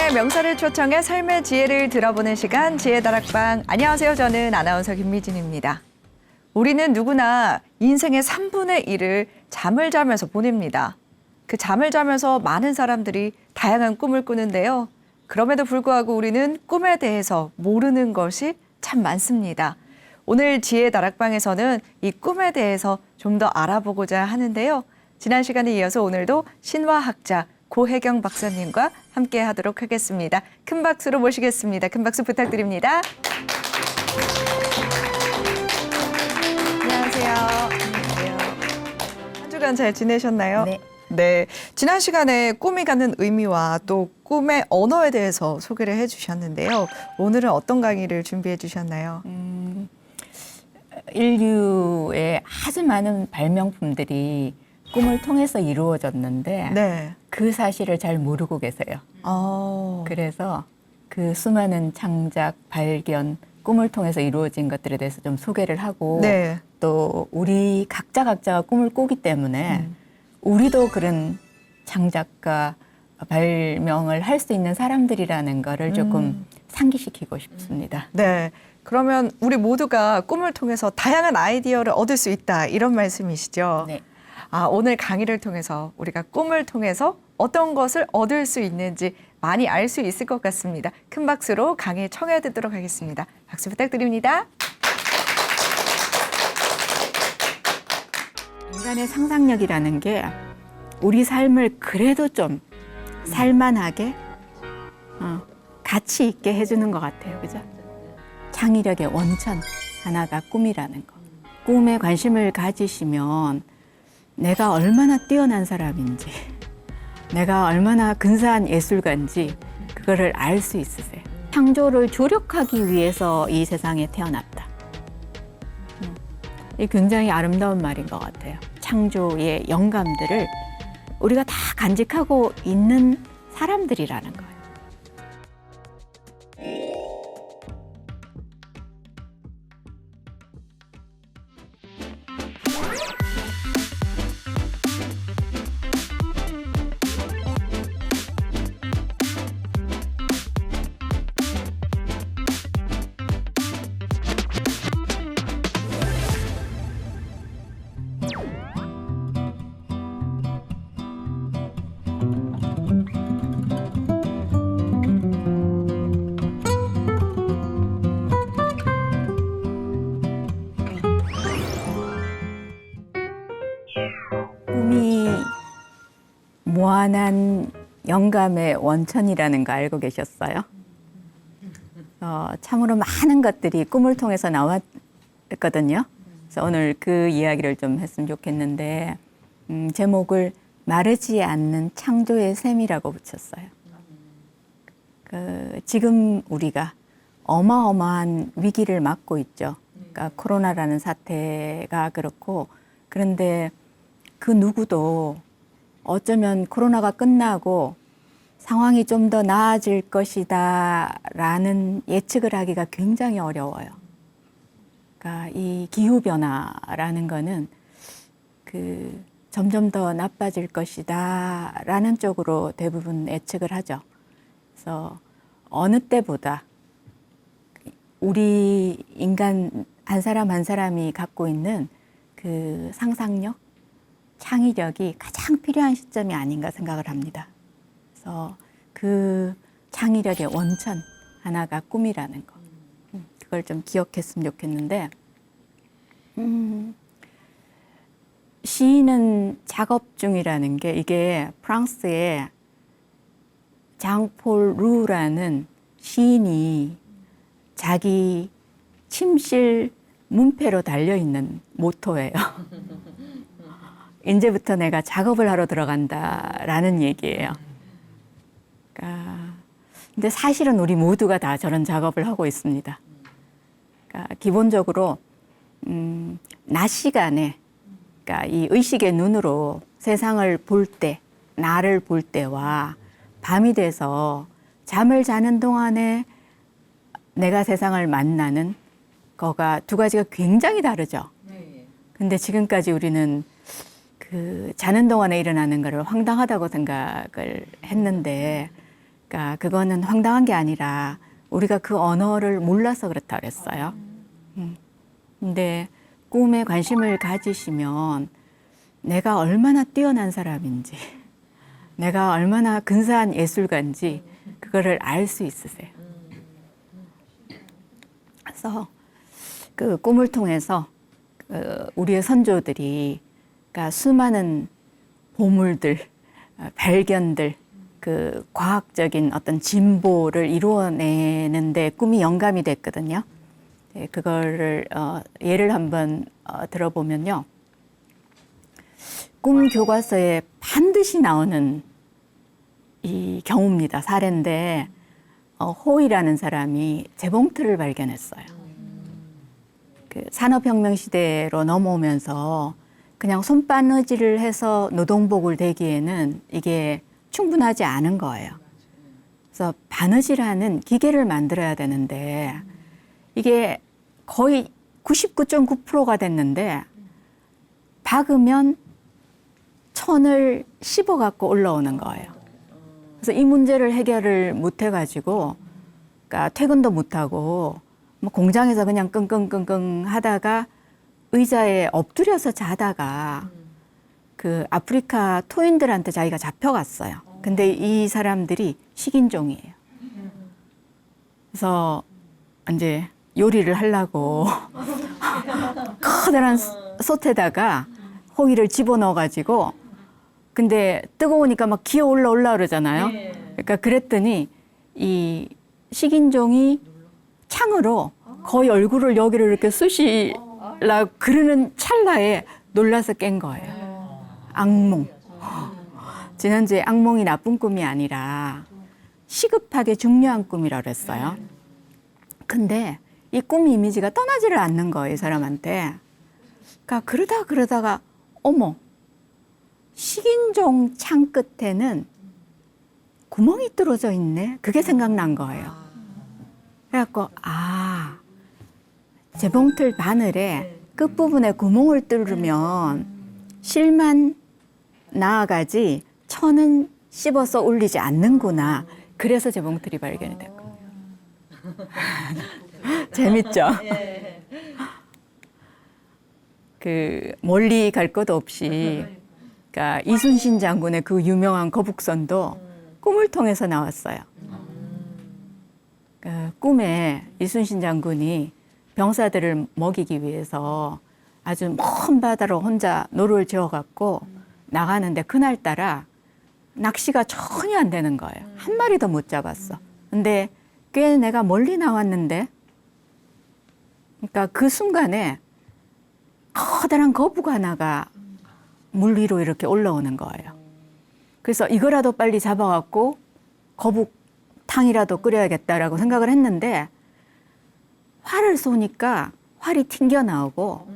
세상의 명사를 초청해 삶의 지혜를 들어보는 시간 지혜다락방. 안녕하세요. 저는 아나운서 김미진입니다. 우리는 누구나 인생의 3분의 1을 잠을 자면서 보냅니다. 그 잠을 자면서 많은 사람들이 다양한 꿈을 꾸는데요. 그럼에도 불구하고 우리는 꿈에 대해서 모르는 것이 참 많습니다. 오늘 지혜다락방에서는 이 꿈에 대해서 좀 더 알아보고자 하는데요. 지난 시간에 이어서 오늘도 신화학자 고혜경 박사님과 함께 하도록 하겠습니다. 큰 박수로 모시겠습니다. 큰 박수 부탁드립니다. 안녕하세요. 안녕하세요. 한 주간 잘 지내셨나요? 네. 네. 지난 시간에 꿈이 갖는 의미와 또 꿈의 언어에 대해서 소개를 해주셨는데요. 오늘은 어떤 강의를 준비해 주셨나요? 인류의 아주 많은 발명품들이 꿈을 통해서 이루어졌는데 네. 그 사실을 잘 모르고 계세요. 그래서 그 수많은 창작, 발견, 꿈을 통해서 이루어진 것들에 대해서 좀 소개를 하고 네. 또 우리 각자가 꿈을 꾸기 때문에 우리도 그런 창작과 발명을 할 수 있는 사람들이라는 거를 조금 상기시키고 싶습니다. 네. 그러면 우리 모두가 꿈을 통해서 다양한 아이디어를 얻을 수 있다. 이런 말씀이시죠? 네. 오늘 강의를 통해서 우리가 꿈을 통해서 어떤 것을 얻을 수 있는지 많이 알 수 있을 것 같습니다. 큰 박수로 강의 청해 듣도록 하겠습니다. 박수 부탁드립니다. 인간의 상상력이라는 게 우리 삶을 그래도 좀 살만하게 가치 있게 해주는 것 같아요. 그죠? 창의력의 원천 하나가 꿈이라는 거. 꿈에 관심을 가지시면 내가 얼마나 뛰어난 사람인지, 내가 얼마나 근사한 예술가인지 그거를 알 수 있으세요. 창조를 조력하기 위해서 이 세상에 태어났다. 이 굉장히 아름다운 말인 것 같아요. 창조의 영감들을 우리가 다 간직하고 있는 사람들이라는 거예요. 꿈이 무한한 영감의 원천이라는 거 알고 계셨어요? 참으로 많은 것들이 꿈을 통해서 나왔거든요. 그래서 오늘 그 이야기를 좀 했으면 좋겠는데 제목을 마르지 않는 창조의 샘이라고 붙였어요. 지금 우리가 어마어마한 위기를 맞고 있죠. 그러니까 코로나라는 사태가 그렇고 그런데 그 누구도 어쩌면 코로나가 끝나고 상황이 좀 더 나아질 것이다 라는 예측을 하기가 굉장히 어려워요. 그러니까 이 기후변화라는 거는 점점 더 나빠질 것이다 라는 쪽으로 대부분 예측을 하죠. 그래서 어느 때보다 우리 인간 한 사람 한 사람이 갖고 있는 그 상상력, 창의력이 가장 필요한 시점이 아닌가 생각을 합니다. 그래서 그 창의력의 원천 하나가 꿈이라는 거. 그걸 좀 기억했으면 좋겠는데 시인은 작업 중이라는 게 이게 프랑스의 장폴 루라는 시인이 자기 침실 문패로 달려있는 모토예요. 이제부터 내가 작업을 하러 들어간다라는 얘기예요. 근데 사실은 우리 모두가 다 저런 작업을 하고 있습니다. 그러니까 기본적으로 낮 시간에 그러니까 이 의식의 눈으로 세상을 볼 때, 나를 볼 때와 밤이 돼서 잠을 자는 동안에 내가 세상을 만나는 거가 두 가지가 굉장히 다르죠. 근데 지금까지 우리는 자는 동안에 일어나는 거를 황당하다고 생각을 했는데 그러니까 그거는 황당한 게 아니라 우리가 그 언어를 몰라서 그렇다 그랬어요. 근데 꿈에 관심을 가지시면 내가 얼마나 뛰어난 사람인지, 내가 얼마나 근사한 예술가인지 그거를 알 수 있으세요. 그래서 그 꿈을 통해서 우리의 선조들이 그러니까 수많은 보물들, 발견들, 그 과학적인 어떤 진보를 이루어내는데 꿈이 영감이 됐거든요. 네, 그거를 예를 한번 들어보면요. 꿈 교과서에 반드시 나오는 이 경우입니다. 사례인데 호이라는 사람이 재봉틀을 발견했어요. 그 산업혁명 시대로 넘어오면서 그냥 손바느질을 해서 노동복을 대기에는 이게 충분하지 않은 거예요. 그래서 바느질하는 기계를 만들어야 되는데 이게 거의 99.9%가 됐는데 박으면 천을 씹어 갖고 올라오는 거예요. 그래서 이 문제를 해결을 못 해가지고, 그러니까 퇴근도 못 하고 뭐 공장에서 그냥 끙끙끙끙 하다가 의자에 엎드려서 자다가 그 아프리카 토인들한테 자기가 잡혀갔어요. 근데 이 사람들이 식인종이에요. 그래서 이제 요리를 하려고 커다란 솥에다가 호이를 집어넣어가지고 근데 뜨거우니까 막 기어 올라 그러잖아요. 그러니까 그랬더니 이 식인종이 창으로 거의 얼굴을 여기를 이렇게 쑤시려 그러는 찰나에 놀라서 깬 거예요. 악몽. 지난주에 악몽이 나쁜 꿈이 아니라 시급하게 중요한 꿈이라고 그랬어요. 근데 이 꿈 이미지가 떠나지를 않는 거예요, 이 사람한테. 그러니까 그러다가 어머, 식인종 창 끝에는 구멍이 뚫어져 있네. 그게 생각난 거예요. 그래갖고 재봉틀 바늘에 끝부분에 구멍을 뚫으면 실만 나아가지 천은 씹어서 올리지 않는구나. 그래서 재봉틀이 발견이 된 거예요. 재밌죠? 그 멀리 갈 것 없이 그러니까 이순신 장군의 그 유명한 거북선도 꿈을 통해서 나왔어요. 그 꿈에 이순신 장군이 병사들을 먹이기 위해서 아주 먼 바다로 혼자 노를 지어갖고 나가는데 그날따라 낚시가 전혀 안 되는 거예요. 한 마리도 못 잡았어. 근데 꽤 내가 멀리 나왔는데, 그러니까 그 순간에 커다란 거북 하나가 물 위로 이렇게 올라오는 거예요. 그래서 이거라도 빨리 잡아갖고 거북탕이라도 끓여야겠다라고 생각을 했는데 활을 쏘니까 활이 튕겨 나오고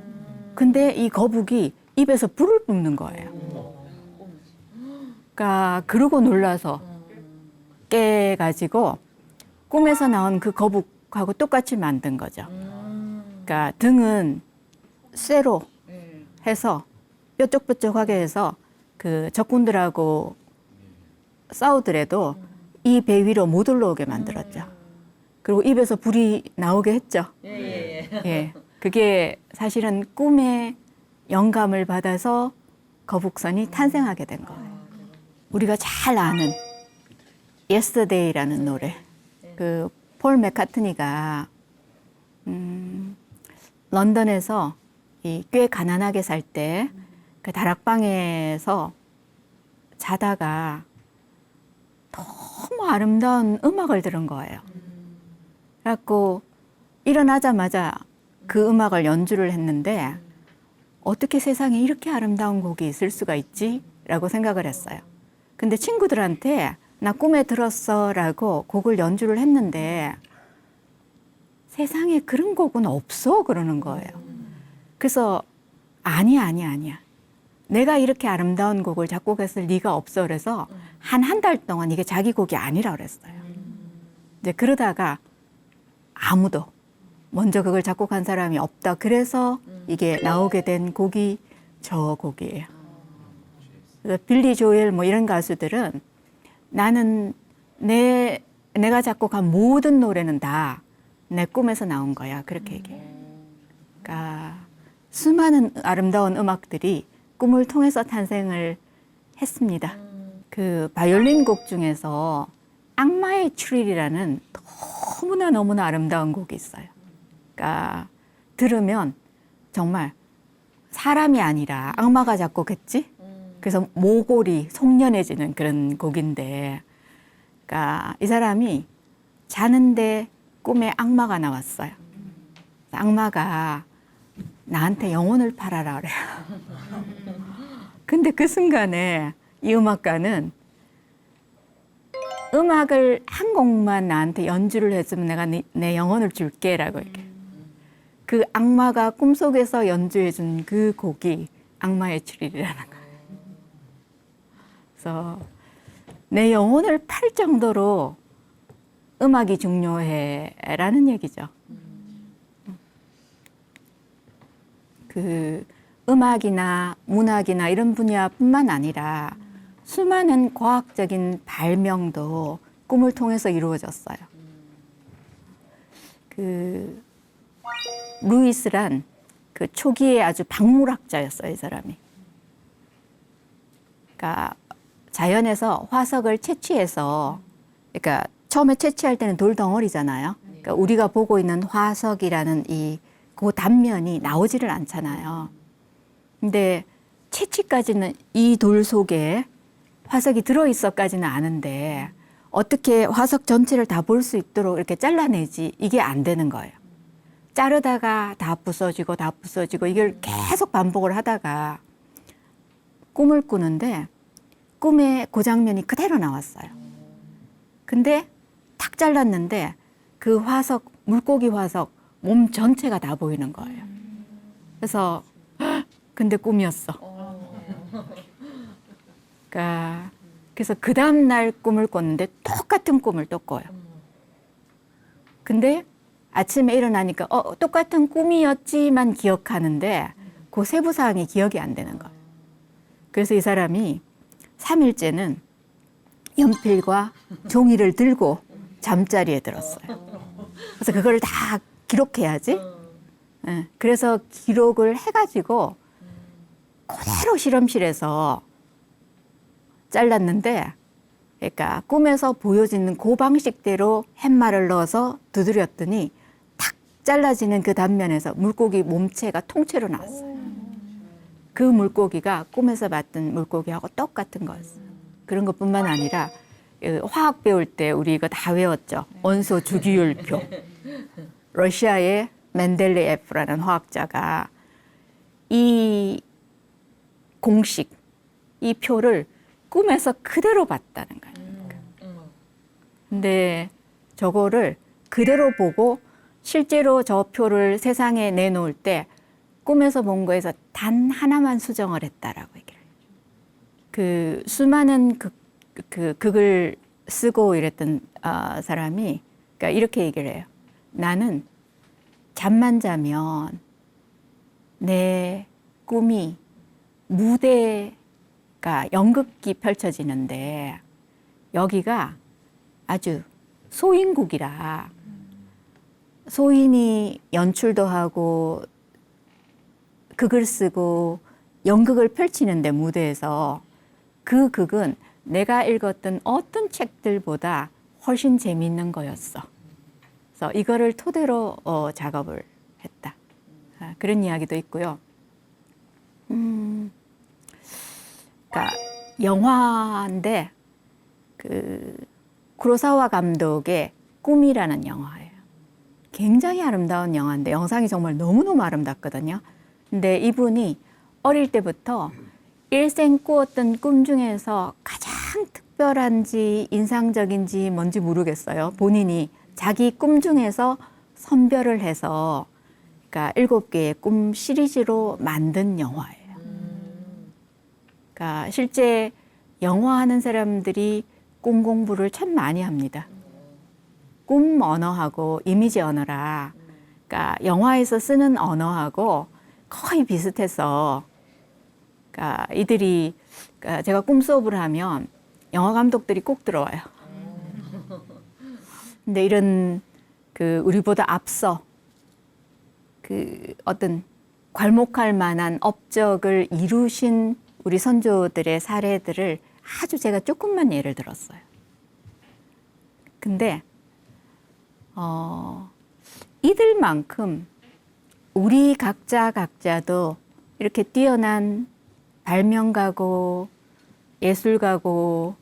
근데 이 거북이 입에서 불을 뿜는 거예요. 그러니까 그러고 놀라서 깨가지고 꿈에서 나온 그 거북하고 똑같이 만든 거죠. 그러니까 등은 쇠로 해서 뾰족뾰족하게 해서 그 적군들하고 싸우더라도 이 배 위로 못 올라오게 만들었죠. 그리고 입에서 불이 나오게 했죠. 예. 그게 사실은 꿈에 영감을 받아서 거북선이 탄생하게 된 거예요. 우리가 잘 아는 Yesterday라는 노래. 그 폴 맥카트니가 런던에서 꽤 가난하게 살 때 그 다락방에서 자다가 너무 아름다운 음악을 들은 거예요. 그래갖고 일어나자마자 그 음악을 연주를 했는데 어떻게 세상에 이렇게 아름다운 곡이 있을 수가 있지? 라고 생각을 했어요. 근데 친구들한테 나 꿈에 들었어 라고 곡을 연주를 했는데 세상에 그런 곡은 없어 그러는 거예요. 그래서 아니야. 내가 이렇게 아름다운 곡을 작곡했을 리가 없어 그래서 한 달 동안 이게 자기 곡이 아니라 그랬어요. 이제 그러다가 아무도 먼저 그걸 작곡한 사람이 없다. 그래서 이게 나오게 된 곡이 저 곡이에요. 그래서 빌리 조엘 뭐 이런 가수들은 나는 내가 작곡한 모든 노래는 다 내 꿈에서 나온 거야. 그렇게 얘기해요. 그러니까 수많은 아름다운 음악들이 꿈을 통해서 탄생을 했습니다. 그 바이올린 곡 중에서 악마의 추릴이라는 너무나 아름다운 곡이 있어요. 그러니까 들으면 정말 사람이 아니라 악마가 작곡했지? 그래서 모골이 송연해지는 그런 곡인데, 그러니까 이 사람이 자는데 꿈에 악마가 나왔어요. 악마가 나한테 영혼을 팔아라 그래요. 근데 그 순간에 이 음악가는 음악을 한 곡만 나한테 연주를 해주면 내가 내 영혼을 줄게라고 얘기해요. 그 악마가 꿈속에서 연주해준 그 곡이 악마의 추릴이라는 거예요. 그래서 내 영혼을 팔 정도로 음악이 중요해라는 얘기죠. 그 음악이나 문학이나 이런 분야뿐만 아니라 수많은 과학적인 발명도 꿈을 통해서 이루어졌어요. 그 루이스란 그 초기에 아주 박물학자였어요, 이 사람이. 그러니까 자연에서 화석을 채취해서, 그러니까 처음에 채취할 때는 돌 덩어리잖아요. 그러니까 우리가 보고 있는 화석이라는 그 단면이 나오지를 않잖아요. 근데 채취까지는 이 돌 속에 화석이 들어있어까지는 아는데 어떻게 화석 전체를 다 볼 수 있도록 이렇게 잘라내지, 이게 안 되는 거예요. 자르다가 다 부서지고 이걸 계속 반복을 하다가 꿈을 꾸는데 꿈에 그 장면이 그대로 나왔어요. 근데 탁 잘랐는데 그 화석, 물고기 화석 몸 전체가 다 보이는 거예요. 그래서 근데 꿈이었어. 그러니까 그래서 그 다음 날 꿈을 꿨는데 똑같은 꿈을 또 꿔요. 근데 아침에 일어나니까 똑같은 꿈이었지만 기억하는데 그 세부 사항이 기억이 안 되는 거예요. 그래서 이 사람이 3일째는 연필과 종이를 들고 잠자리에 들었어요. 그래서 그걸 다 기록해야지. 네, 그래서 기록을 해가지고 그대로 실험실에서 잘랐는데, 그러니까 꿈에서 보여지는 그 방식대로 팻말을 넣어서 두드렸더니 탁 잘라지는 그 단면에서 물고기 몸체가 통째로 나왔어요. 그 물고기가 꿈에서 봤던 물고기하고 똑같은 거였어요. 그런 것뿐만 아니라 화학 배울 때 우리 이거 다 외웠죠. 원소 주기율표. 러시아의 멘델레예프라는 화학자가 이 공식, 이 표를 꿈에서 그대로 봤다는 거예요. 근데 저거를 그대로 보고 실제로 저 표를 세상에 내놓을 때 꿈에서 본 거에서 단 하나만 수정을 했다라고 얘기를 해요. 그 수많은 극을 쓰고 이랬던 사람이, 그러니까 이렇게 얘기를 해요. 나는 잠만 자면 내 꿈이 무대가 연극이 펼쳐지는데 여기가 아주 소인국이라 소인이 연출도 하고 극을 쓰고 연극을 펼치는데 무대에서 그 극은 내가 읽었던 어떤 책들보다 훨씬 재미있는 거였어. 그래서 이거를 토대로 작업을 했다. 그런 이야기도 있고요. 그러니까 영화인데 그 쿠로사와 감독의 꿈이라는 영화예요. 굉장히 아름다운 영화인데 영상이 정말 너무너무 아름답거든요. 근데 이분이 어릴 때부터 일생 꾸었던 꿈 중에서 가장 특별한지 인상적인지 뭔지 모르겠어요. 본인이 자기 꿈 중에서 선별을 해서 그러니까 7개의 꿈 시리즈로 만든 영화예요. 그러니까 실제 영화 하는 사람들이 꿈 공부를 참 많이 합니다. 꿈 언어하고 이미지 언어라. 그러니까 영화에서 쓰는 언어하고 거의 비슷해서, 그러니까 이들이, 그러니까 제가 꿈 수업을 하면 영화 감독들이 꼭 들어와요. 근데 이런 그 우리보다 앞서 그 어떤 괄목할 만한 업적을 이루신 우리 선조들의 사례들을 아주 제가 조금만 예를 들었어요. 근데 이들만큼 우리 각자도 이렇게 뛰어난 발명가고 예술가고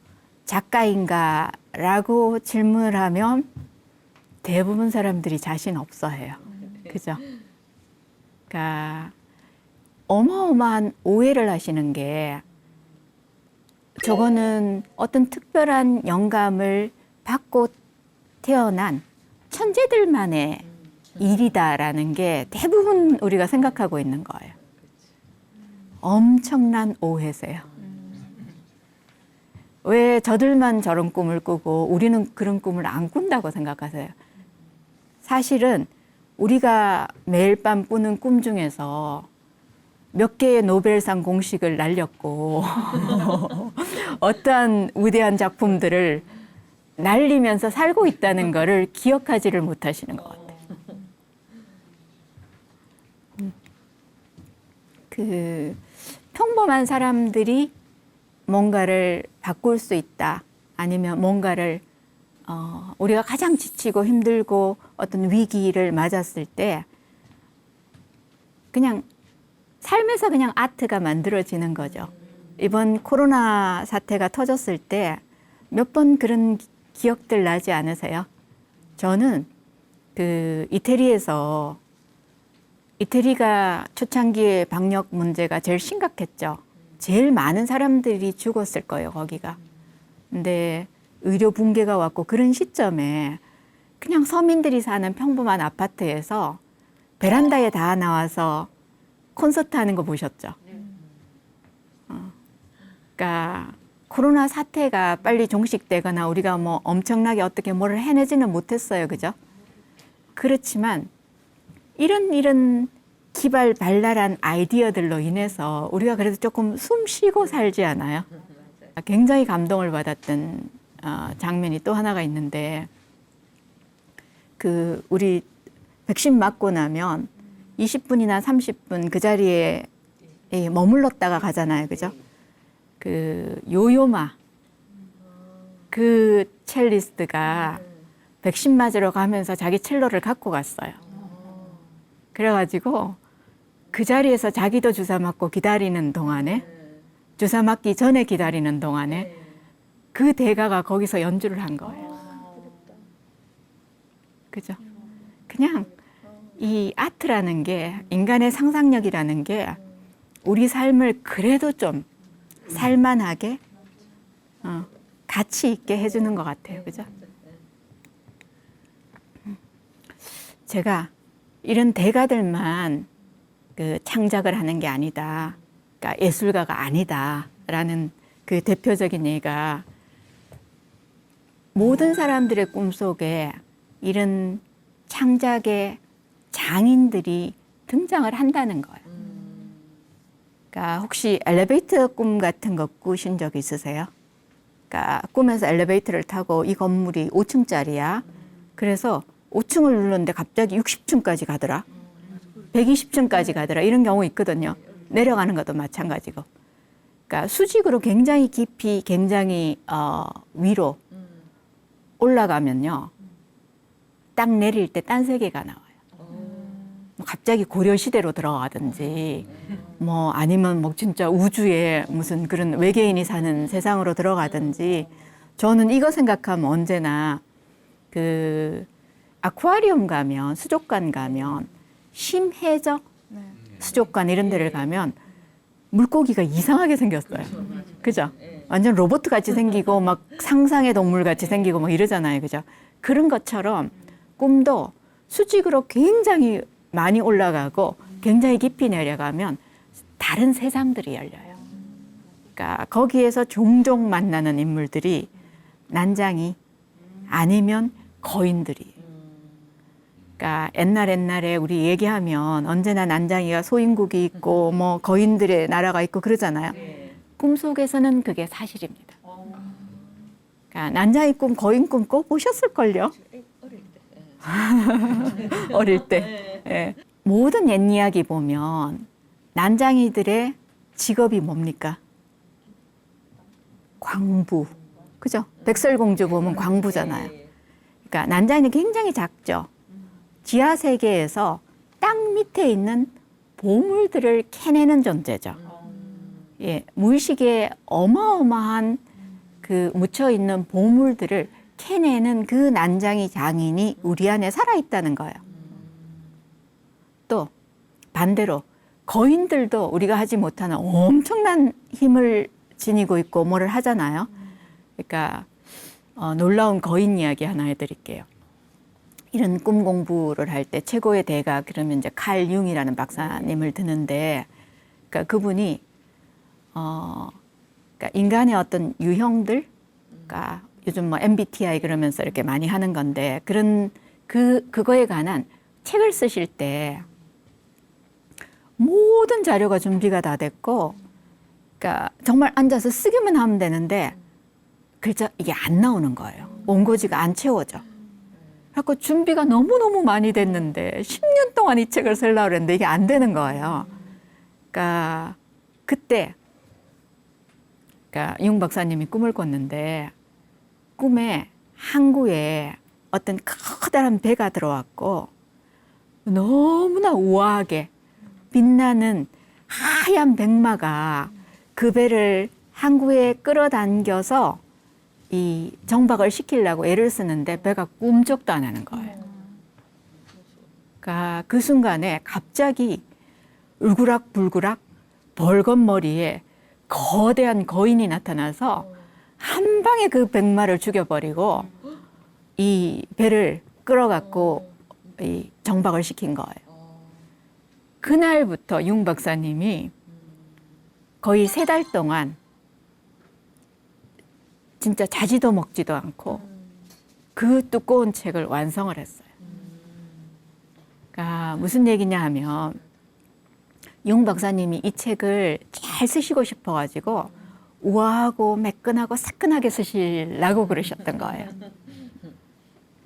작가인가라고 질문을 하면 대부분 사람들이 자신 없어 해요. 그죠? 그러니까 어마어마한 오해를 하시는 게 저거는 어떤 특별한 영감을 받고 태어난 천재들만의 일이다라는 게 대부분 우리가 생각하고 있는 거예요. 엄청난 오해세요. 왜 저들만 저런 꿈을 꾸고 우리는 그런 꿈을 안 꾼다고 생각하세요? 사실은 우리가 매일 밤 꾸는 꿈 중에서 몇 개의 노벨상 공식을 날렸고 어떠한 위대한 작품들을 날리면서 살고 있다는 거를 기억하지를 못하시는 것 같아요. 그 평범한 사람들이 뭔가를 바꿀 수 있다, 아니면 뭔가를 우리가 가장 지치고 힘들고 어떤 위기를 맞았을 때 그냥 삶에서 그냥 아트가 만들어지는 거죠. 이번 코로나 사태가 터졌을 때 몇 번 그런 기억들 나지 않으세요? 저는 그 이태리가 초창기에 방역 문제가 제일 심각했죠. 제일 많은 사람들이 죽었을 거예요, 거기가. 근데 의료 붕괴가 왔고 그런 시점에 그냥 서민들이 사는 평범한 아파트에서 베란다에 다 나와서 콘서트 하는 거 보셨죠? 그러니까 코로나 사태가 빨리 종식되거나 우리가 뭐 엄청나게 어떻게 뭐를 해내지는 못했어요, 그죠? 그렇지만 이런 기발발랄한 아이디어들로 인해서 우리가 그래도 조금 숨 쉬고 살지 않아요? 굉장히 감동을 받았던 장면이 또 하나가 있는데, 그 우리 백신 맞고 나면 20분이나 30분 그 자리에 머물렀다가 가잖아요, 그죠? 그 요요마 그 첼리스트가 백신 맞으러 가면서 자기 첼로를 갖고 갔어요. 그래가지고 그 자리에서 자기도 주사 맞고 기다리는 동안에, 주사 맞기 전에 기다리는 동안에 그 대가가 거기서 연주를 한 거예요. 그죠? 그냥 이 아트라는 게, 인간의 상상력이라는 게 우리 삶을 그래도 좀 살만하게 가치 있게 해주는 것 같아요. 그죠? 제가 이런 대가들만 그 창작을 하는 게 아니다, 그러니까 예술가가 아니다라는 그 대표적인 예가, 모든 사람들의 꿈속에 이런 창작의 장인들이 등장을 한다는 거예요. 그러니까 혹시 엘리베이터 꿈 같은 거 꾸신 적 있으세요? 그러니까 꿈에서 엘리베이터를 타고 이 건물이 5층짜리야. 그래서 5층을 눌렀는데 갑자기 60층까지 가더라. 120층까지 가더라. 이런 경우 있거든요. 내려가는 것도 마찬가지고. 그러니까 수직으로 굉장히 깊이, 굉장히 위로 올라가면요, 딱 내릴 때 딴 세계가 나와요. 뭐 갑자기 고려 시대로 들어가든지, 뭐 아니면 뭐 진짜 우주에 무슨 그런 외계인이 사는 세상으로 들어가든지. 저는 이거 생각하면 언제나 그 아쿠아리움 가면, 수족관 가면, 심해적 수족관 이런 데를 가면 물고기가 이상하게 생겼어요. 그죠? 완전 로봇 같이 생기고 막 상상의 동물 같이 생기고 막 이러잖아요. 그죠? 그런 것처럼 꿈도 수직으로 굉장히 많이 올라가고 굉장히 깊이 내려가면 다른 세상들이 열려요. 그러니까 거기에서 종종 만나는 인물들이 난장이 아니면 거인들이. 그러니까 옛날에 우리 얘기하면 언제나 난장이가 소인국이 있고 뭐 거인들의 나라가 있고 그러잖아요. 꿈속에서는 그게 사실입니다. 그러니까 난장이 꿈, 거인 꿈 꼭 보셨을걸요? 어릴 때. 예. 모든 옛 이야기 보면 난장이들의 직업이 뭡니까? 광부. 그죠? 백설공주 보면 광부잖아요. 그러니까 난장이는 굉장히 작죠. 지하 세계에서 땅 밑에 있는 보물들을 캐내는 존재죠. 예, 무의식에 어마어마한 그 묻혀 있는 보물들을 캐내는 그 난장이 장인이 우리 안에 살아 있다는 거예요. 또 반대로 거인들도 우리가 하지 못하는 엄청난 힘을 지니고 있고 뭐를 하잖아요. 그러니까 놀라운 거인 이야기 하나 해드릴게요. 이런 꿈 공부를 할 때 최고의 대가 그러면 이제 칼 융이라는 박사님을 드는데, 그러니까 그분이 그러니까 인간의 어떤 유형들, 그러니까 요즘 뭐 MBTI 그러면서 이렇게 많이 하는 건데 그런 그거에 관한 책을 쓰실 때 모든 자료가 준비가 다 됐고, 그러니까 정말 앉아서 쓰기만 하면 되는데 글자 이게 안 나오는 거예요. 원고지가 안 채워져. 그래서 준비가 너무너무 많이 됐는데 10년 동안 이 책을 쓰려고 했는데 이게 안 되는 거예요. 그러니까 그때 그러니까 융 박사님이 꿈을 꿨는데 꿈에 항구에 어떤 커다란 배가 들어왔고 너무나 우아하게 빛나는 하얀 백마가 그 배를 항구에 끌어당겨서 이 정박을 시키려고 애를 쓰는데 배가 꿈쩍도 안 하는 거예요. 그러니까 그 순간에 갑자기 울그락불그락 벌건 머리에 거대한 거인이 나타나서 한 방에 그 백마를 죽여버리고 이 배를 끌어갖고 이 정박을 시킨 거예요. 그날부터 융 박사님이 거의 3달 동안 진짜 자지도 먹지도 않고 그 두꺼운 책을 완성을 했어요. 그러니까 무슨 얘기냐 하면 융 박사님이 이 책을 잘 쓰시고 싶어가지고 우아하고 매끈하고 사끈하게 쓰시려고 그러셨던 거예요.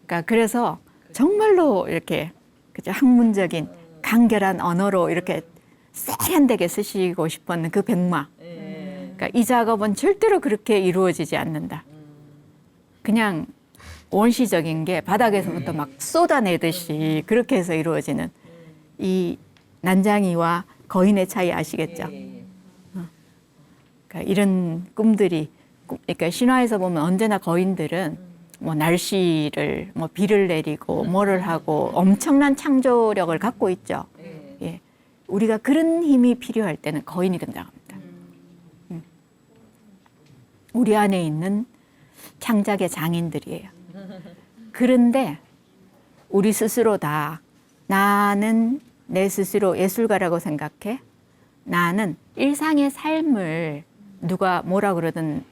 그러니까 그래서 정말로 이렇게 그죠? 학문적인 간결한 언어로 이렇게 세련되게 쓰시고 싶었는 그 백마. 그러니까 이 작업은 절대로 그렇게 이루어지지 않는다. 그냥 원시적인 게 바닥에서부터 막 쏟아내듯이 그렇게 해서 이루어지는 이 난장이와 거인의 차이 아시겠죠? 그러니까 이런 꿈들이, 그러니까 신화에서 보면 언제나 거인들은 뭐 날씨를 뭐 비를 내리고 뭐를 하고 엄청난 창조력을 갖고 있죠. 예, 우리가 그런 힘이 필요할 때는 거인이 등장합니다. 우리 안에 있는 창작의 장인들이에요. 그런데 우리 스스로 다 나는 내 스스로 예술가라고 생각해. 나는 일상의 삶을 누가 뭐라 그러든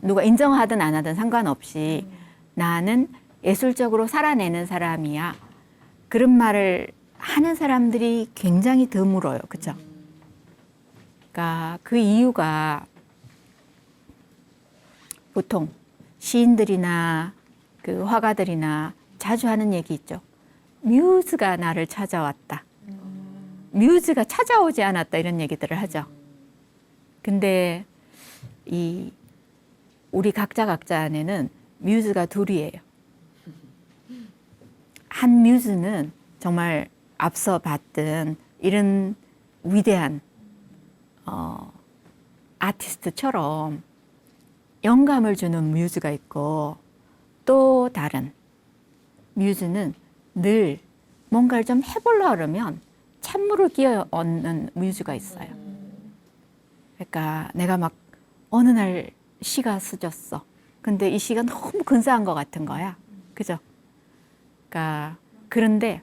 누가 인정하든 안 하든 상관없이 나는 예술적으로 살아내는 사람이야. 그런 말을 하는 사람들이 굉장히 드물어요. 그렇죠? 그러니까 그 이유가 보통 시인들이나 그 화가들이나 자주 하는 얘기 있죠. 뮤즈가 나를 찾아왔다. 뮤즈가 찾아오지 않았다. 이런 얘기들을 하죠. 근데 우리 각자 안에는 뮤즈가 둘이에요. 한 뮤즈는 정말 앞서 봤던 이런 위대한 아티스트처럼 영감을 주는 뮤즈가 있고, 또 다른 뮤즈는 늘 뭔가를 좀 해보려고 하면 찬물을 끼워 얻는 뮤즈가 있어요. 그러니까 내가 막 어느 날 시가 쓰졌어. 근데 이 시가 너무 근사한 것 같은 거야. 그죠? 그러니까 그런데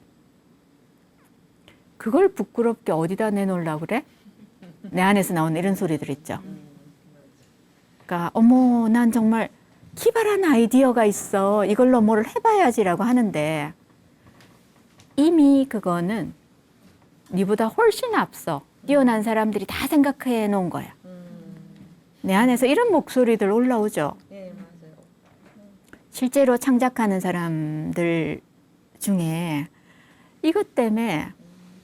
그걸 부끄럽게 어디다 내놓으려고 그래? 내 안에서 나오는 이런 소리들 있죠. 그러니까 어머, 난 정말 기발한 아이디어가 있어. 이걸로 뭐를 해봐야지라고 하는데 이미 그거는 니보다 훨씬 앞서 뛰어난 사람들이 다 생각해 놓은 거야. 내 안에서 이런 목소리들 올라오죠. 네, 맞아요. 실제로 창작하는 사람들 중에 이것 때문에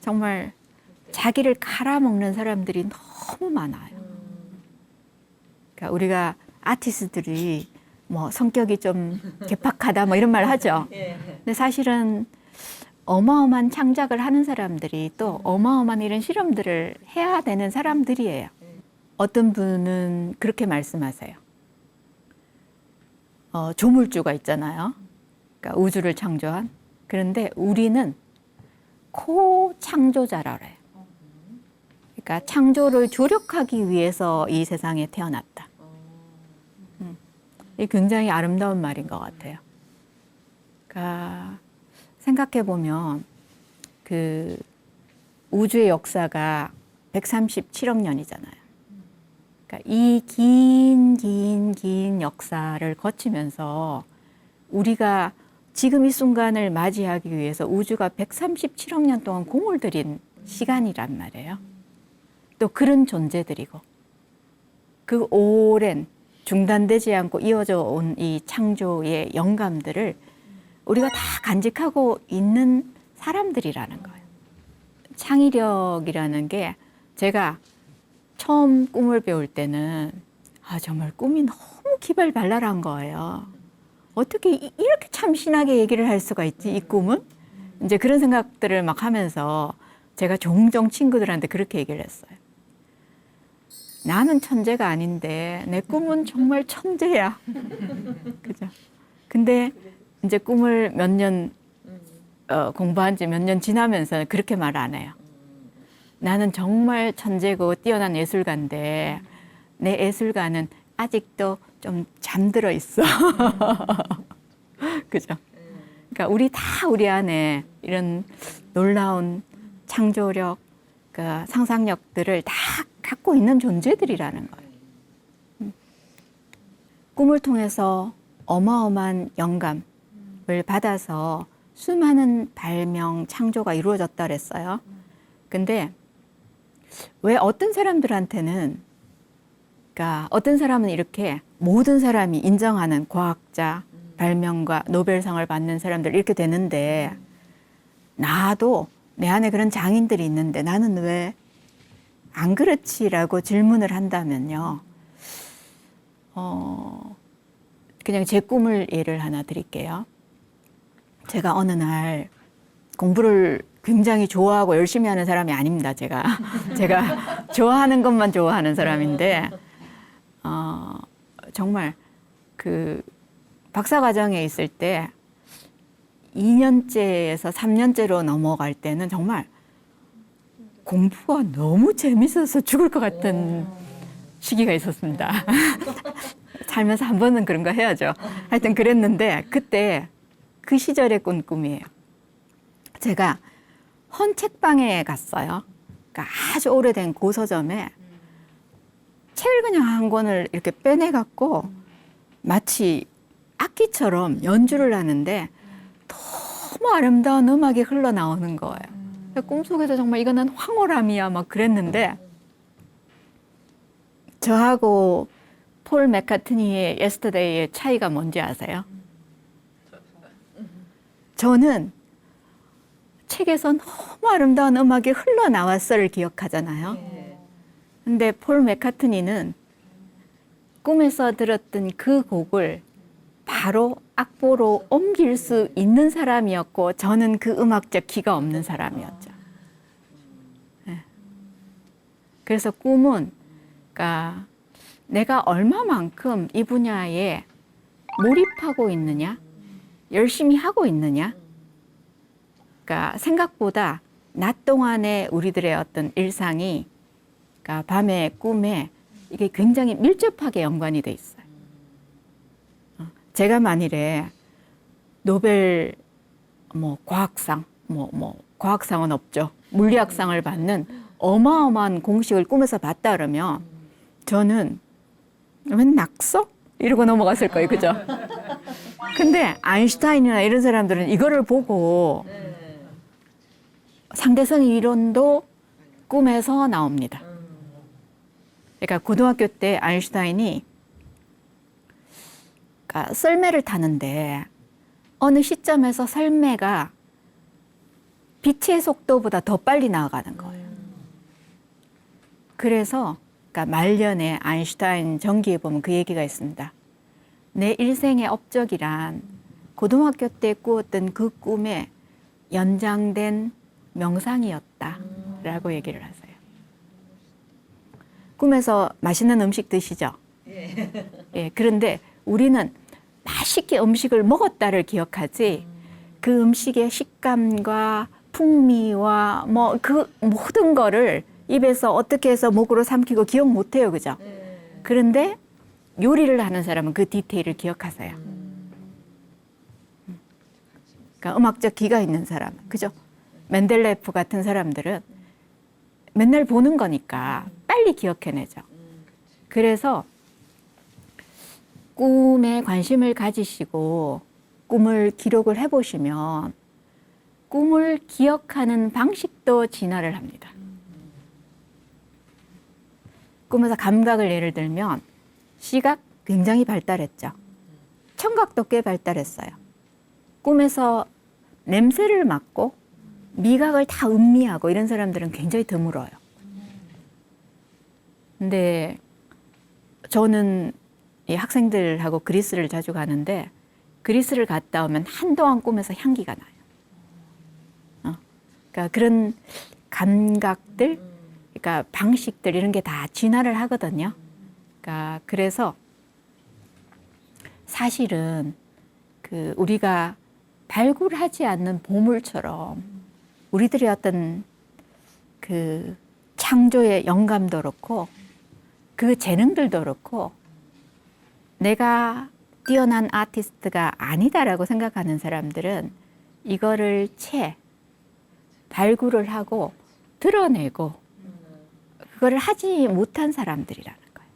정말 자기를 갈아먹는 사람들이 너무 많아요. 그러니까 우리가 아티스트들이 뭐 성격이 좀 개팍하다 뭐 이런 말 하죠. 근데 사실은 어마어마한 창작을 하는 사람들이 또 어마어마한 이런 실험들을 해야 되는 사람들이에요. 어떤 분은 그렇게 말씀하세요. 조물주가 있잖아요. 그러니까 우주를 창조한. 그런데 우리는 코창조자라 그래요. 그러니까 창조를 조력하기 위해서 이 세상에 태어났다. 이게 굉장히 아름다운 말인 것 같아요. 그러니까 생각해 보면 그 우주의 역사가 137억 년이잖아요. 그러니까 이 긴 역사를 거치면서 우리가 지금 이 순간을 맞이하기 위해서 우주가 137억 년 동안 공을 들인 시간이란 말이에요. 또 그런 존재들이고 그 오랜 중단되지 않고 이어져 온 이 창조의 영감들을 우리가 다 간직하고 있는 사람들이라는 거예요. 창의력이라는 게 제가 처음 꿈을 배울 때는 정말 꿈이 너무 기발발랄한 거예요. 어떻게 이렇게 참신하게 얘기를 할 수가 있지, 이 꿈은? 이제 그런 생각들을 막 하면서 제가 종종 친구들한테 그렇게 얘기를 했어요. 나는 천재가 아닌데 내 꿈은 정말 천재야. 그죠? 근데 이제 꿈을 몇 년 공부한 지 몇 년 지나면서 그렇게 말 안 해요. 나는 정말 천재고 뛰어난 예술가인데 내 예술가는 아직도 좀 잠들어 있어. 그죠? 그러니까 우리 안에 이런 놀라운 창조력, 그 상상력들을 다 갖고 있는 존재들이라는 거예요. 꿈을 통해서 어마어마한 영감을 받아서 수많은 발명, 창조가 이루어졌다 그랬어요. 근데 왜 어떤 사람들한테는, 그러니까 어떤 사람은 이렇게 모든 사람이 인정하는 과학자, 발명가, 노벨상을 받는 사람들 이렇게 되는데 나도 내 안에 그런 장인들이 있는데 나는 왜 안 그렇지라고 질문을 한다면요. 그냥 제 꿈을 예를 하나 드릴게요. 제가 어느 날 공부를 굉장히 좋아하고 열심히 하는 사람이 아닙니다. 제가 좋아하는 것만 좋아하는 사람인데 정말 그 박사과정에 있을 때 2년째에서 3년째로 넘어갈 때는 정말 공부가 너무 재밌어서 죽을 것 같은 시기가 있었습니다. 살면서 한 번은 그런 거 해야죠. 하여튼 그랬는데 그때 그 시절에 꾼 꿈이에요. 제가 헌책방에 갔어요. 그러니까 아주 오래된 고서점에 책을 그냥 한 권을 이렇게 빼내갖고 마치 악기처럼 연주를 하는데 너무 아름다운 음악이 흘러나오는 거예요. 꿈속에서 정말 이거는 황홀함이야 막 그랬는데 저하고 폴 맥카트니의 예스터데이의 차이가 뭔지 아세요? 저는 책에서 너무 아름다운 음악이 흘러나왔어를 기억하잖아요. 근데 폴 맥카트니는 꿈에서 들었던 그 곡을 바로 악보로 옮길 수 있는 사람이었고 저는 그 음악적 기가 없는 사람이었죠. 네. 그래서 꿈은 그러니까 내가 얼마만큼 이 분야에 몰입하고 있느냐, 열심히 하고 있느냐. 그러니까 생각보다 낮 동안에 우리들의 어떤 일상이 그러니까 밤의 꿈에 이게 굉장히 밀접하게 연관이 돼 있어요. 제가 만일에 노벨 과학상, 과학상은 없죠. 물리학상을 받는 어마어마한 공식을 꿈에서 봤다 그러면 저는 웬 낙서? 이러고 넘어갔을 거예요. 그죠? 근데 아인슈타인이나 이런 사람들은 이거를 보고 상대성 이론도 꿈에서 나옵니다. 그러니까 고등학교 때 아인슈타인이 그러니까 썰매를 타는데 어느 시점에서 썰매가 빛의 속도보다 더 빨리 나아가는 거예요. 그래서 그러니까 말년에 아인슈타인 전기에 보면 그 얘기가 있습니다. 내 일생의 업적이란 고등학교 때 꾸었던 그 꿈의 연장된 명상이었다라고 얘기를 하세요. 꿈에서 맛있는 음식 드시죠? 예, 그런데 우리는 맛있게 음식을 먹었다를 기억하지 그 음식의 식감과 풍미와 뭐 그 모든 거를 입에서 어떻게 해서 목으로 삼키고 기억 못해요, 그죠? 그런데 요리를 하는 사람은 그 디테일을 기억하세요. 그러니까 음악적 기가 있는 사람, 그죠? 맨델레프 같은 사람들은 맨날 보는 거니까 빨리 기억해내죠. 그래서 꿈에 관심을 가지시고 꿈을 기록을 해보시면 꿈을 기억하는 방식도 진화를 합니다. 꿈에서 감각을 예를 들면 시각 굉장히 발달했죠. 청각도 꽤 발달했어요. 꿈에서 냄새를 맡고 미각을 다 음미하고 이런 사람들은 굉장히 드물어요. 근데 저는 이 학생들하고 그리스를 자주 가는데 그리스를 갔다 오면 한동안 꿈에서 향기가 나요. 그러니까 그런 감각들, 그러니까 방식들 이런 게 다 진화를 하거든요. 그러니까 그래서 사실은 그 우리가 발굴하지 않는 보물처럼 우리들의 어떤 그 창조의 영감도 그렇고 그 재능들도 그렇고 내가 뛰어난 아티스트가 아니다라고 생각하는 사람들은 이거를 발굴을 하고 드러내고 그거를 하지 못한 사람들이라는 거예요.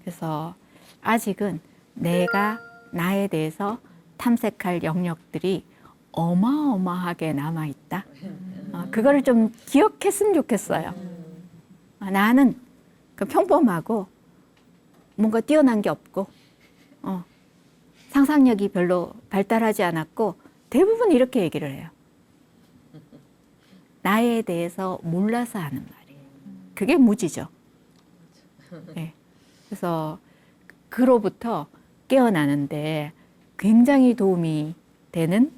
그래서 아직은 내가 나에 대해서 탐색할 영역들이 어마어마하게 남아있다. 그거를 좀 기억했으면 좋겠어요. 나는 평범하고 뭔가 뛰어난 게 없고 상상력이 별로 발달하지 않았고 대부분 이렇게 얘기를 해요. 나에 대해서 몰라서 하는 말이에요. 그게 무지죠. 네. 그래서 그로부터 깨어나는데 굉장히 도움이 되는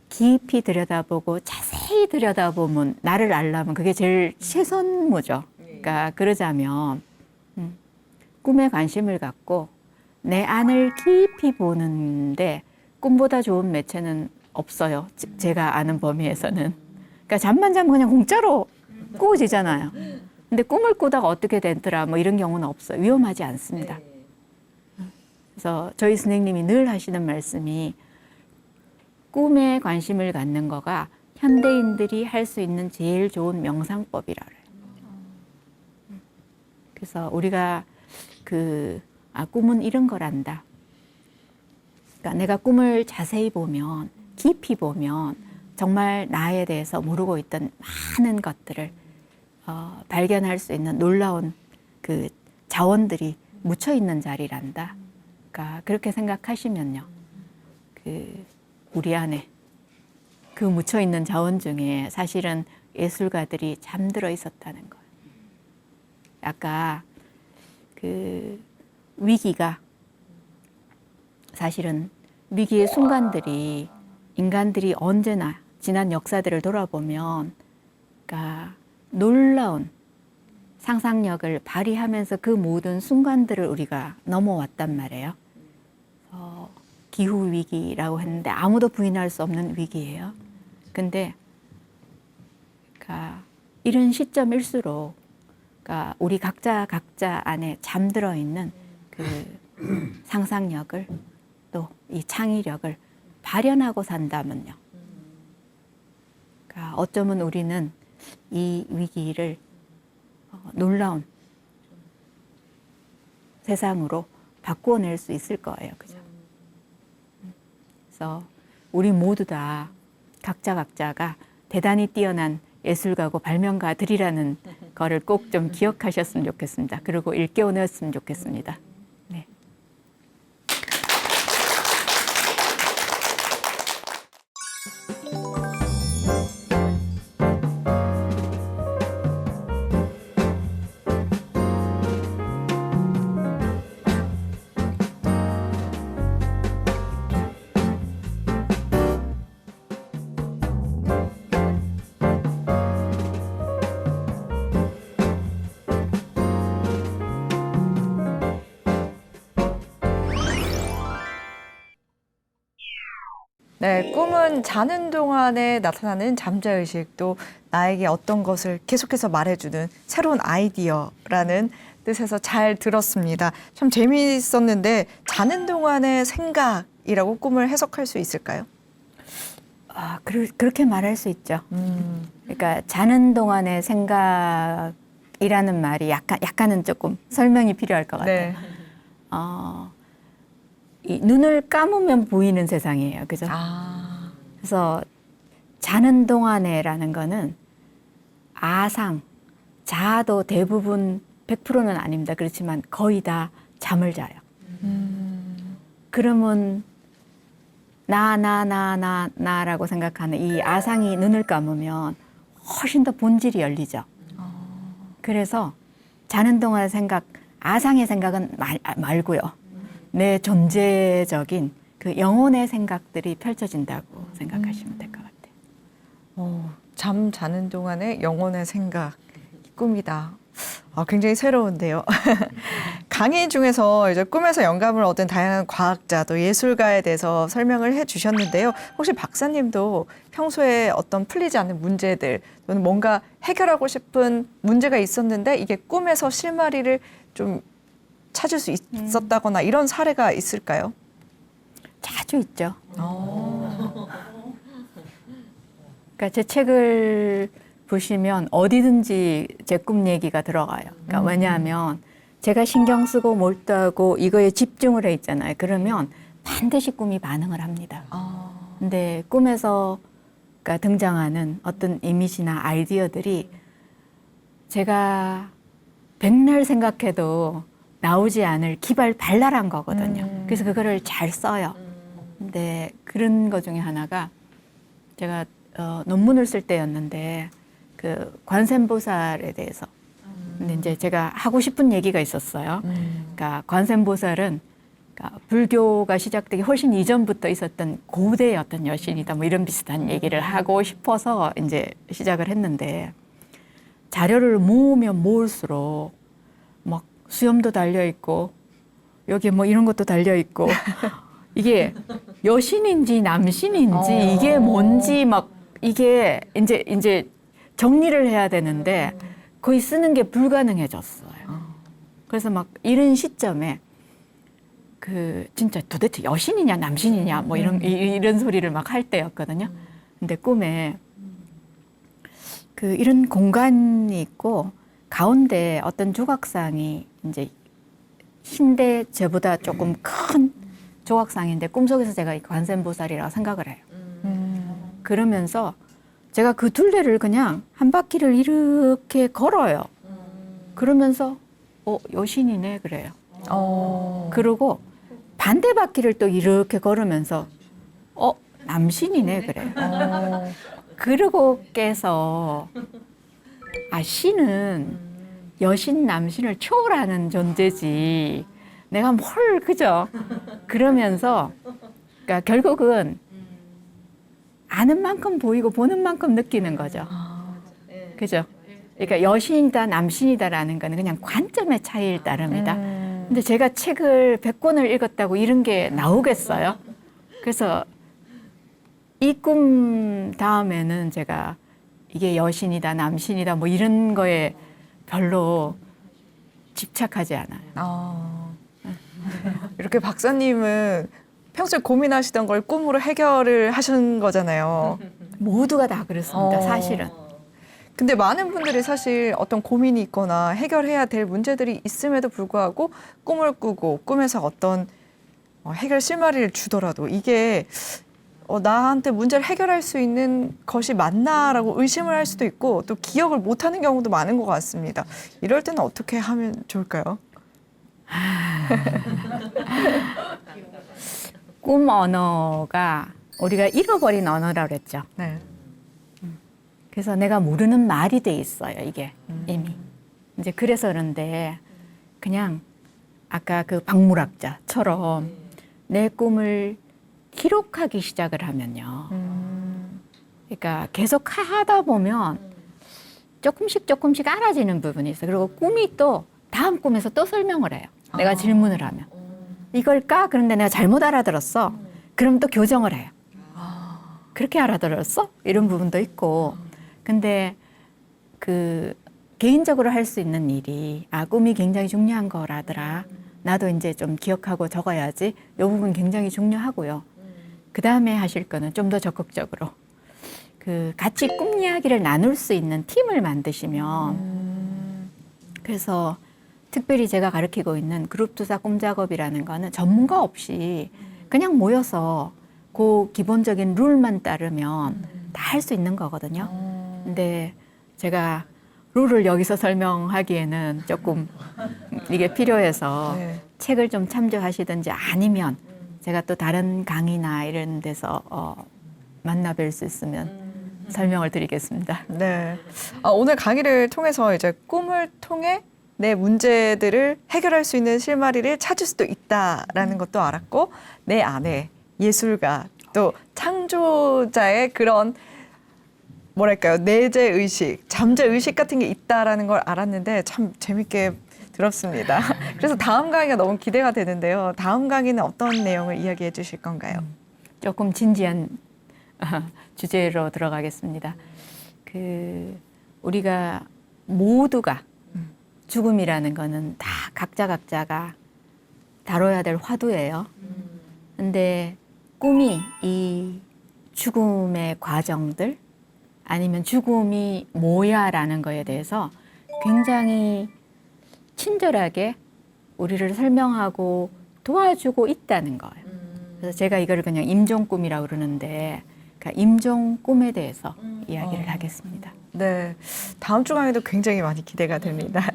깊이 들여다보고 자세히 들여다보면 나를 알려면 그게 제일 최선무죠. 그러니까 그러자면 꿈에 관심을 갖고 내 안을 깊이 보는데 꿈보다 좋은 매체는 없어요. 제가 아는 범위에서는. 그러니까 잠만 자면 그냥 공짜로 꾸어지잖아요. 근데 꿈을 꾸다가 어떻게 됐더라 뭐 이런 경우는 없어요. 위험하지 않습니다. 그래서 저희 선생님이 늘 하시는 말씀이 꿈에 관심을 갖는 거가 현대인들이 할 수 있는 제일 좋은 명상법이라 그래요. 그래서 우리가 꿈은 이런 거란다. 그러니까 내가 꿈을 자세히 보면, 깊이 보면 정말 나에 대해서 모르고 있던 많은 것들을 발견할 수 있는 놀라운 그 자원들이 묻혀 있는 자리란다. 그러니까 그렇게 생각하시면요, 우리 안에 그 묻혀 있는 자원 중에 사실은 예술가들이 잠들어 있었다는 거예요. 아까 위기가 사실은 위기의 순간들이 인간들이 언제나 지난 역사들을 돌아보면 그러니까 놀라운 상상력을 발휘하면서 그 모든 순간들을 우리가 넘어왔단 말이에요. 기후 위기라고 했는데 아무도 부인할 수 없는 위기예요. 근데 그러니까 이런 시점일수록 그러니까 우리 각자 안에 잠들어 있는 그 상상력을 또 이 창의력을 발현하고 산다면요. 그러니까 어쩌면 우리는 이 위기를 놀라운 세상으로 바꾸어낼 수 있을 거예요. 그죠? 그래서 우리 모두 다 각자가 대단히 뛰어난 예술가고 발명가들이라는 거를 꼭 좀 기억하셨으면 좋겠습니다. 그리고 일깨워냈으면 좋겠습니다. 네. 네, 꿈은 자는 동안에 나타나는 잠자의식, 또 나에게 어떤 것을 계속해서 말해주는 새로운 아이디어라는 뜻에서 잘 들었습니다. 참 재미있었는데 자는 동안의 생각이라고 꿈을 해석할 수 있을까요? 그렇게 말할 수 있죠. 그러니까 자는 동안의 생각이라는 말이 약간은 조금 설명이 필요할 것 같아요. 네. 이 눈을 감으면 보이는 세상이에요. 그죠? 아, 그래서 자는 동안에라는 거는 아상, 자도 대부분 100%는 아닙니다. 그렇지만 거의 다 잠을 자요. 그러면 나라고 생각하는 이 아상이 눈을 감으면 훨씬 더 본질이 열리죠. 그래서 자는 동안의 생각, 아상의 생각은 말고요. 내 존재적인 그 영혼의 생각들이 펼쳐진다고 생각하시면 될 것 같아요. 잠 자는 동안의 영혼의 생각, 꿈이다. 굉장히 새로운데요. 강의 중에서 이제 꿈에서 영감을 얻은 다양한 과학자 또 예술가에 대해서 설명을 해주셨는데요. 혹시 박사님도 평소에 어떤 풀리지 않는 문제들 또는 뭔가 해결하고 싶은 문제가 있었는데 이게 꿈에서 실마리를 좀 찾을 수 있었다거나 이런 사례가 있을까요? 자주 있죠. 그러니까 제 책을 보시면 어디든지 제 꿈 얘기가 들어가요. 그러니까 왜냐하면 제가 신경 쓰고 몰두하고 이거에 집중을 해 있잖아요. 그러면 반드시 꿈이 반응을 합니다. 근데 꿈에서 그러니까 등장하는 어떤 이미지나 아이디어들이 제가 백날 생각해도 나오지 않을 기발발랄한 거거든요. 그래서 그거를 잘 써요. 근데 그런 것 중에 하나가 제가 논문을 쓸 때였는데 그 관세음보살에 대해서 근데 이제 제가 하고 싶은 얘기가 있었어요. 그러니까 관세음보살은 그러니까 불교가 시작되기 훨씬 이전부터 있었던 고대의 어떤 여신이다 뭐 이런 비슷한 얘기를 하고 싶어서 이제 시작을 했는데 자료를 모으면 모을수록 막 수염도 달려 있고 여기 뭐 이런 것도 달려 있고 이게 여신인지 남신인지 이게 뭔지 막 이게 이제 정리를 해야 되는데 거의 쓰는 게 불가능해졌어요. 그래서 막 이런 시점에 그 진짜 도대체 여신이냐 남신이냐 뭐 이런 소리를 막 할 때였거든요. 근데 꿈에 그 이런 공간이 있고 가운데 어떤 조각상이 이제 흰데 저보다 조금 큰 조각상인데 꿈속에서 제가 관세음보살이라고 생각을 해요. 그러면서 제가 그 둘레를 그냥 한 바퀴를 이렇게 걸어요. 그러면서 여신이네 그래요. 그러고 반대 바퀴를 또 이렇게 걸으면서 남신이네 그래요. 그러고 깨서 신은 여신 남신을 초월하는 존재지 내가 뭘 그죠? 그러면서 그러니까 결국은 아는 만큼 보이고 보는 만큼 느끼는 거죠. 그죠? 그러니까 여신이다 남신이다라는 거는 그냥 관점의 차이일 따름이다. 근데 제가 책을 100권을 읽었다고 이런 게 나오겠어요? 그래서 이 꿈 다음에는 제가 이게 여신이다 남신이다 뭐 이런 거에 별로 집착하지 않아요. 이렇게 박사님은 평소에 고민하시던 걸 꿈으로 해결을 하신 거잖아요. 모두가 다 그렇습니다. 사실은. 근데 많은 분들이 사실 어떤 고민이 있거나 해결해야 될 문제들이 있음에도 불구하고 꿈을 꾸고 꿈에서 어떤 해결 실마리를 주더라도 이게 나한테 문제를 해결할 수 있는 것이 맞나라고 의심을 할 수도 있고 또 기억을 못하는 경우도 많은 것 같습니다. 이럴 때는 어떻게 하면 좋을까요? 꿈 언어가 우리가 잃어버린 언어라고 그랬죠. 네. 그래서 내가 모르는 말이 돼 있어요, 이게 이미. 이제 그래서 그런데 그냥 아까 그 박물학자처럼 내 꿈을 기록하기 시작을 하면요. 그러니까 계속 하다 보면 조금씩 알아지는 부분이 있어요. 그리고 꿈이 또 다음 꿈에서 또 설명을 해요. 내가 질문을 하면. 이걸까? 그런데 내가 잘못 알아들었어. 그럼 또 교정을 해요. 그렇게 알아들었어? 이런 부분도 있고. 근데 그 개인적으로 할 수 있는 일이 꿈이 굉장히 중요한 거라더라. 나도 이제 좀 기억하고 적어야지. 이 부분 굉장히 중요하고요. 그 다음에 하실 거는 좀 더 적극적으로 그 같이 꿈 이야기를 나눌 수 있는 팀을 만드시면 그래서 특별히 제가 가르치고 있는 그룹 투사 꿈 작업이라는 거는 전문가 없이 그냥 모여서 그 기본적인 룰만 따르면 다 할 수 있는 거거든요. 근데 제가 룰을 여기서 설명하기에는 조금 이게 필요해서 네. 책을 좀 참조하시든지 아니면 제가 또 다른 강의나 이런 데서 만나 뵐 수 있으면 설명을 드리겠습니다. 네. 오늘 강의를 통해서 이제 꿈을 통해 내 문제들을 해결할 수 있는 실마리를 찾을 수도 있다라는 것도 알았고, 내 안에 예술가 또 창조자의 그런 뭐랄까요, 내재 의식, 잠재 의식 같은 게 있다라는 걸 알았는데 참 재밌게 들었습니다. 그래서 다음 강의가 너무 기대가 되는데요. 다음 강의는 어떤 내용을 이야기해 주실 건가요? 조금 진지한 주제로 들어가겠습니다. 우리가 모두가 죽음이라는 거는 다 각자가 다뤄야 될 화두예요. 근데 꿈이 이 죽음의 과정들 아니면 죽음이 뭐야라는 거에 대해서 굉장히 친절하게 우리를 설명하고 도와주고 있다는 거예요. 그래서 제가 이거를 그냥 임종 꿈이라고 그러는데 그러니까 임종 꿈에 대해서 이야기를 하겠습니다. 네, 다음 주 강의도 굉장히 많이 기대가 됩니다.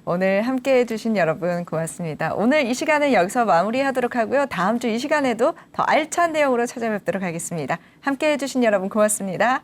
오늘 함께해 주신 여러분 고맙습니다. 오늘 이 시간은 여기서 마무리하도록 하고요. 다음 주 이 시간에도 더 알찬 내용으로 찾아뵙도록 하겠습니다. 함께해 주신 여러분 고맙습니다.